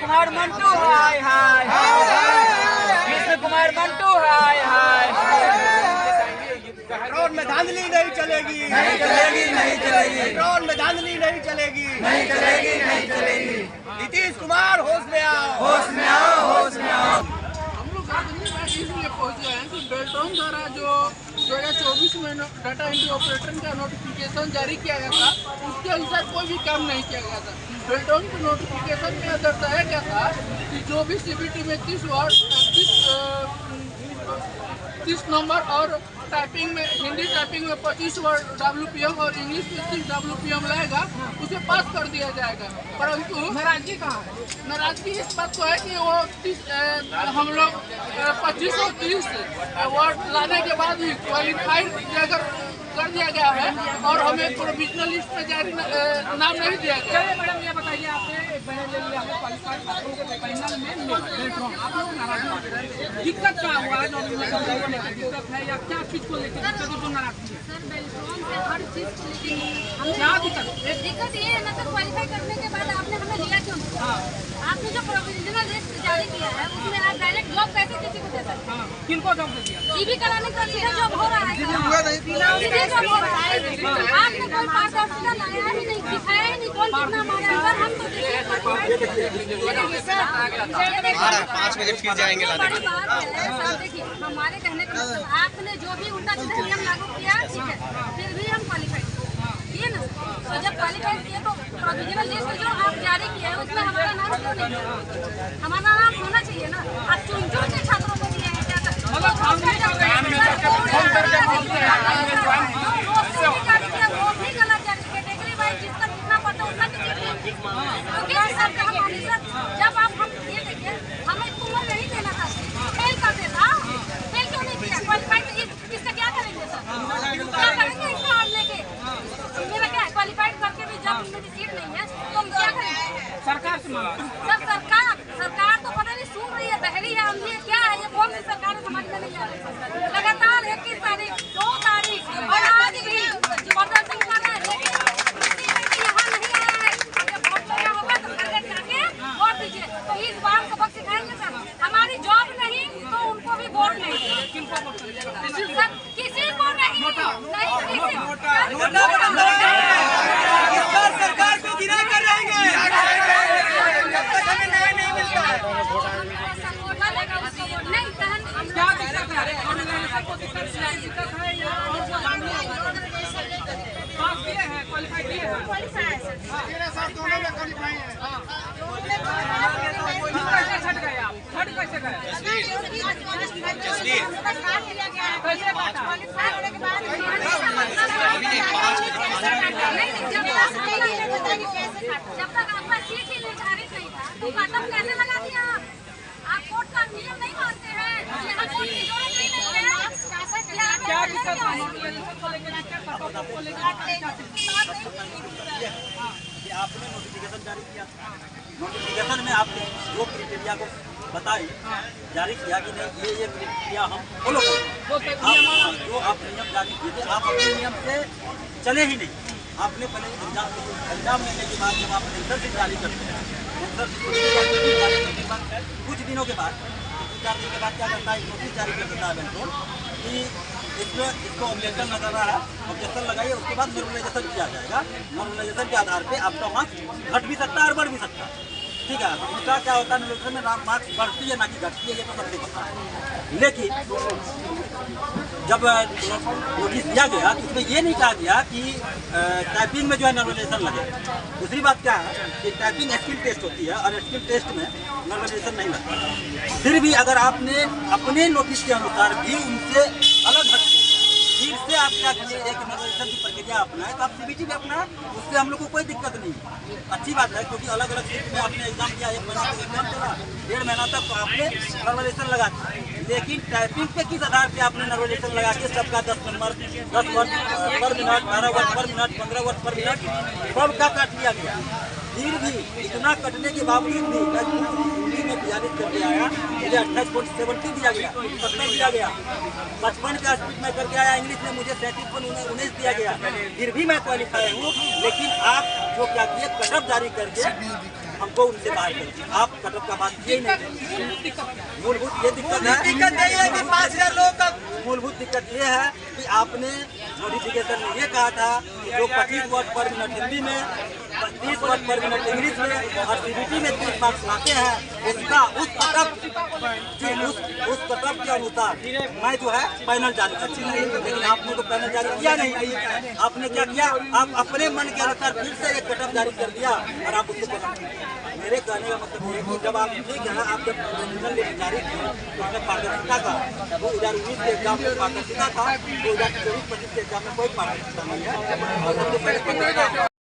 कुमार मंटू हाय हाय, कृष्ण कुमार मंटू हाय हाय। Petrol में धांधली नहीं चलेगी, नहीं चलेगी, नहीं चलेगी, पेट्रोल में धांधली नहीं चलेगी, नहीं चलेगी, नहीं चलेगी। नीतीश कुमार होश में आओ, होश में आओ, होश में आओ। हम लोग इसलिए पहुंचे हैं कि बेल्ट्रॉन द्वारा जो 2024 में डाटा एंट्री ऑपरेटर का नोटिफिकेशन जारी किया गया था, उसके अनुसार कोई भी काम नहीं किया गया था। बेल्ट्रॉन के नोटिफिकेशन में दर्शाया गया था कि जो भी सीबीटी में 30 नंबर और टाइपिंग में, हिंदी टाइपिंग में 25 वर्ड WPM और इंग्लिश में 30 WPM रहेगा, उसे पास कर दिया जाएगा। परंतु नाराजगी कहाँ है? नाराजगी इस बात को है कि वो हम लोग 25 और 30 वर्ड लाने के बाद भी क्वालिफाइड कर दिया गया है और हमें प्रोविजनल लिस्ट में जारी नाम नहीं दिया गया। मैडम ये बताइए, आपने एक बयान ले लिया है क्वालिफाइड छात्रों के फाइनल में बेल्ट्रॉन, आप लोग नाराज हो, दिक्कत क्या हुआ है? नॉमिनेशन को लेकर दिक्कत है या क्या चीज को लेकर दिक्कत है जो नाराजगी है? सर बेल्ट्रॉन से हर चीज को लेकर क्या दिक्कत? दिक्कत ये है ना सर, क्वालिफाई करने के बाद आपने हमें लिया क्यों? आपने जो प्रोविजनल लिस्ट जारी किया है उसमें आप डायरेक्ट जॉब कैसे किसी को दे सकते हैं? किनको जॉब दे दिया? टीवी कराने का सीधा जॉब हो रहा है, सीधे जॉब हो रहा है। आपने कोई पास ऑप्शन लाया ही नहीं, दिखाया ही नहीं कौन कितना मारा है। सर हम तो देखिए 5 बजे फिर जाएंगे लाने के लिए। बड़ी बात है सर, देखिए हमारे कहने का मतलब आपने जो भी उल्टा सीधा नियम लागू किया, ठीक है, फिर भी हम क्वालिफाइड किए ना। तो जब क्वालिफाइड किए तो प्रोविजनल लिस्ट जो आप जारी किए हैं उसमें हमारा नाम क्यों नहीं? हमारा नाम होना चाहिए ना। आप चुन चुन के छात्रों को दिए हैं, क्या वो भी गलत जारी, कैटेगरी वाइज जिसका जितना पता उतना कीजिए। जब आप हम ये देखिए, हमें तुम नहीं देना था, फेल कर देता, फेल क्यों नहीं किया? क्वालिफाइड इसका क्या करेंगे सर? क्या करेंगे इसका और लेके? मेरा क्या है, क्वालिफाइड करके भी जब मेरी सीट नहीं है तो हम क्या करेंगे? सरकार से मांग सर सरकार तो पता नहीं सुन रही है, बहरी है, अंधी है, क्या है ये? कौन सी सरकार है समझ में नहीं आ रही। लगातार 21 तारीख 2 तारीख और आज भी प्रदर्शन कर रहे हैं, लेकिन किसी व्यक्ति यहाँ नहीं आया है। अगर वोट लेना होगा तो घर घर जाके वोट दीजिए। तो इस बार सबक सिखाएंगे सर, हमारी जॉब नहीं तो उनको भी वोट नहीं। सर किसी को नहीं, सरकार को गिरा कर रहेंगे जब तक हमें न्याय नहीं मिलता है। क्या दिक्कत है? ऑर्गेनाइजेशन को दिक्कत है या पास किए हैं, क्वालिफाइड किए हैं? कैसे छट गए आप? छट कैसे गए? कैसे काटा? जब तक आपका सीट ही निर्धारित नहीं था तो कदम कैसे लगा दिया? आप कोर्ट का नियम नहीं मानते हैं, यहाँ कोर्ट की जरूरत ही नहीं है। क्या दिक्कत है? नॉमिनेशन को लेकर दिक्कत, कटऑफ को लेकर आपने नोटिफिकेशन जारी किया, नोटिफिकेशन में आपने जो क्राइटेरिया को बताई जारी किया कि नहीं ये क्राइटेरिया हम फॉलो करें। जो आप नियम जारी किए थे, आप अपने नियम से चले ही नहीं। आपने पहले एग्जाम लेने के बाद जब आप एंसर जारी करते हैं, कुछ दिनों के बाद 2-4 दिन के बाद क्या करता है, नोटिस जारी कर देता है बेल्ट्रॉन कि इसको ऑब्जेक्शन लगा रहा है, ऑब्जेक्शन लगाइए, उसके बाद नॉर्मलाइजेशन किया जाएगा। नॉर्मलाइजेशन के आधार पे आपका मार्क्स घट भी सकता है और बढ़ भी सकता है, ठीक है। तो उसका क्या होता है, नॉर्मलाइजेशन में मार्क्स बढ़ती है ना कि घटती है, ये तो सबसे पता है। लेकिन जब नोटिस दिया गया तो उसमें ये नहीं कहा गया कि टाइपिंग में जो है नॉर्मलाइजेशन लगेगा। दूसरी बात क्या है कि टाइपिंग स्किल टेस्ट होती है और स्किल टेस्ट में नॉर्मलाइजेशन नहीं लगता। फिर भी अगर आपने अपने नोटिस के अनुसार भी उनसे अलग हट के फिर से आप क्या करिए, एक नॉर्मलाइजेशन की प्रक्रिया अपनाए तो आप सीबीटी भी अपना, उससे हम लोग को कोई दिक्कत नहीं है। अच्छी बात है, क्योंकि अलग अलग सीट में आपने एग्जाम दिया, 1 महीना तक एग्जाम चला, 1.5 महीना तक तो आपने नॉर्मलाइजेशन लगा। लेकिन टाइपिंग पे किस आधार पे आपने नॉर्मलाइजेशन लगा के सबका 10 नंबर 10 वर्ड पर मिनट, 12 वर्ड पर मिनट, 15 वर्ड पर मिनट सबका काट लिया गया। फिर भी इतना कटने के बावजूद भी हिंदी में 42 करके आया, मुझे 28.70 दिया गया, 70 दिया गया। 55 का स्पीड में करके आया, इंग्लिश में मुझे 37.19 दिया गया। फिर भी मैं क्वालिफाई हूँ। लेकिन आप जो क्या किए, कटअप जारी करके हमको उनसे बाहर करिए। आप कटअप का बात किए नहीं। मूलभूत ये दिक्कत है, दिक्कत यही है कि 5000 लोगों का मूलभूत दिक्कत ये है कि आपने नोटिफिकेशन में ये कहा था कि जो 25 वर्ड पर मिनट हिंदी में, 30 वर्ड पर मिनट इंग्लिश में और सीबीटी में 30 मार्क्स लाते हैं, उसका उस कटअप के अनुसार मैं जो है पैनल जारी करूँगा। लेकिन आपने तो पैनल जारी किया नहीं। आपने क्या किया, आप अपने मन के अनुसार फिर से एक कटअप जारी कर दिया और आप उसको मेरे कहने का मतलब ये है कि जब आप ठीक है, आप जब प्रेसिडेंट जारी किए उसमें पारदर्शिता का 2019 के एग्जाम में पारदर्शिता था, 2024-25 के एग्जाम में कोई पारदर्शिता नहीं है। और सबसे पहले